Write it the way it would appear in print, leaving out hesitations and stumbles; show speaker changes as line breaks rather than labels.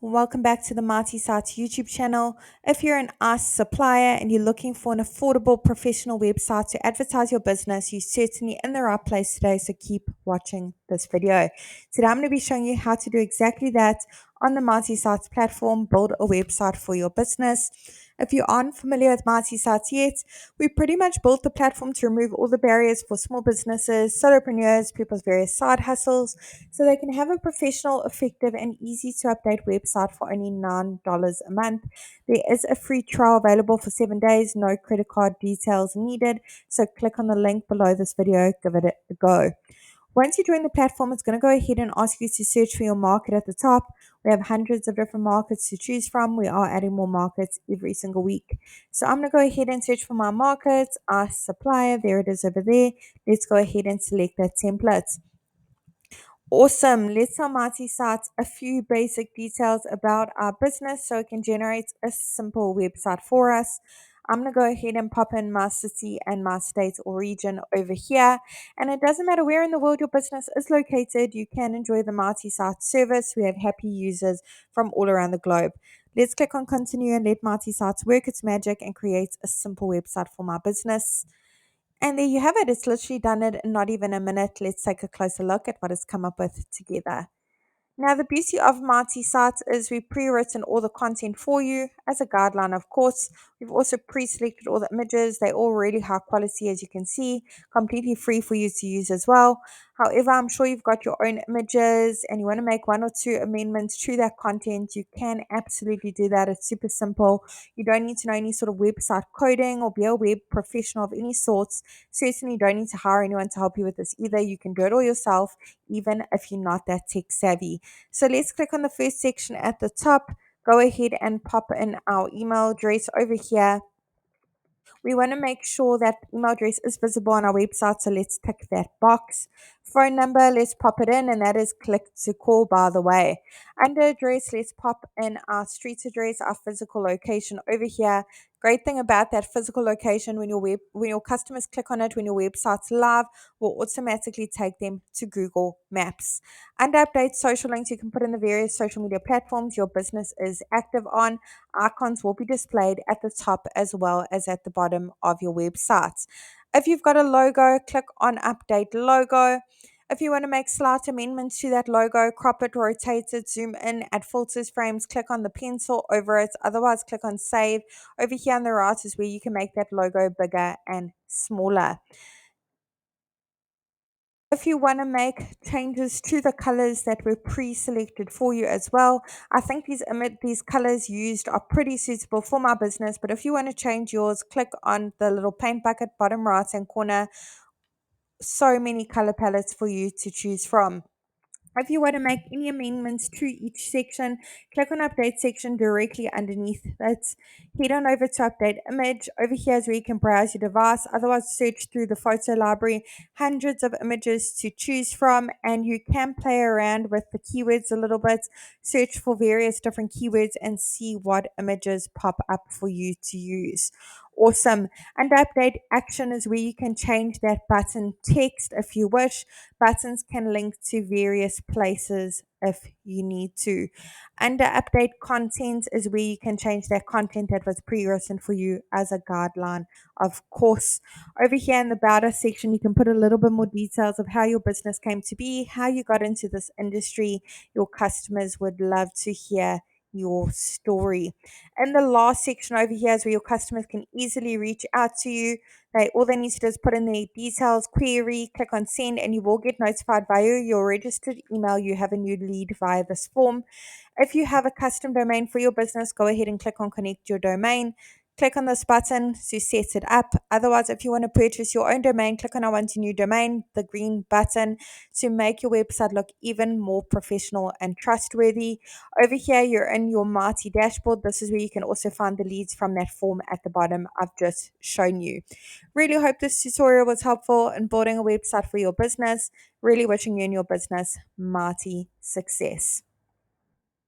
Welcome back to the Marty Sites YouTube channel. If you're an Ice supplier and you're looking for an affordable professional website to advertise your business, you're certainly in the right place today, so keep watching this video. Today I'm going to be showing you how to do exactly that on the Marty Sites platform, build a website for your business. If you aren't familiar with Marty Sites yet, we pretty much built the platform to remove all the barriers for small businesses, solopreneurs, people's various side hustles, so they can have a professional, effective, and easy to update website for only $9 a month. There is a free trial available for 7 days, no credit card details needed. So click on the link below this video, give it a go. Once you join the platform, it's going to go ahead and ask you to search for your market at the top. We have hundreds of different markets to choose from. We are adding more markets every single week. So I'm going to go ahead and search for my markets, our supplier. There it is over there. Let's go ahead and select that template. Awesome. Let's tell Marty Sites a few basic details about our business so it can generate a simple website for us. I'm going to go ahead and pop in my city and my state or region over here. And it doesn't matter where in the world your business is located, you can enjoy the Marty Sites service. We have happy users from all around the globe. Let's click on continue and let Marty Sites work its magic and create a simple website for my business. And there you have it. It's literally done it in not even a minute. Let's take a closer look at what it's come up with together. Now, the beauty of Marty Sites is we've pre-written all the content for you as a guideline, of course. We've also pre-selected all the images. They're all really high quality, as you can see, completely free for you to use as well. However, I'm sure you've got your own images and you want to make one or two amendments to that content. You can absolutely do that. It's super simple. You don't need to know any sort of website coding or be a web professional of any sorts. Certainly don't need to hire anyone to help you with this either. You can do it all yourself, even if you're not that tech savvy. So let's click on the first section at the top. Go ahead and pop in our email address over here. We want to make sure that email address is visible on our website, so let's tick that box. Phone number, let's pop it in, and that is click to call, by the way. Under address, let's pop in our street address, our physical location over here. Great thing about that physical location, when your customers click on it, when your website's live, will automatically take them to Google Maps. Under update social links, you can put in the various social media platforms your business is active on. Icons will be displayed at the top as well as at the bottom of your website. If you've got a logo, click on Update Logo. If you want to make slight amendments to that logo, crop it, rotate it, zoom in, add filters, frames, click on the pencil over it. Otherwise, click on Save. Over here on the right is where you can make that logo bigger and smaller. If you want to make changes to the colors that were pre-selected for you as well, I think these colors used are pretty suitable for my business. But if you want to change yours, click on the little paint bucket bottom right hand corner. So many color palettes for you to choose from. If you want to make any amendments to each section, click on Update section directly underneath that. Head on over to Update Image. Over here is where you can browse your device. Otherwise, search through the photo library. Hundreds of images to choose from, and you can play around with the keywords a little bit. Search for various different keywords and see what images pop up for you to use. Awesome. Under Update Action is where you can change that button text if you wish. Buttons can link to various places if you need to. Under Update Content is where you can change that content that was pre-written for you as a guideline, of course. Over here in the About Us section, you can put a little bit more details of how your business came to be, how you got into this industry. Your customers would love to hear your story. And the last section over here is where your customers can easily reach out to you. All they need to do is put in their details, query, click on send, and you will get notified via your registered email you have a new lead via this form. If you have a custom domain for your business, go ahead and click on connect your domain. Click on this button to set it up. Otherwise, if you want to purchase your own domain, click on I want a new domain, the green button, to make your website look even more professional and trustworthy. Over here, you're in your Marty dashboard. This is where you can also find the leads from that form at the bottom I've just shown you. Really hope this tutorial was helpful in building a website for your business. Really wishing you and your business Marty success.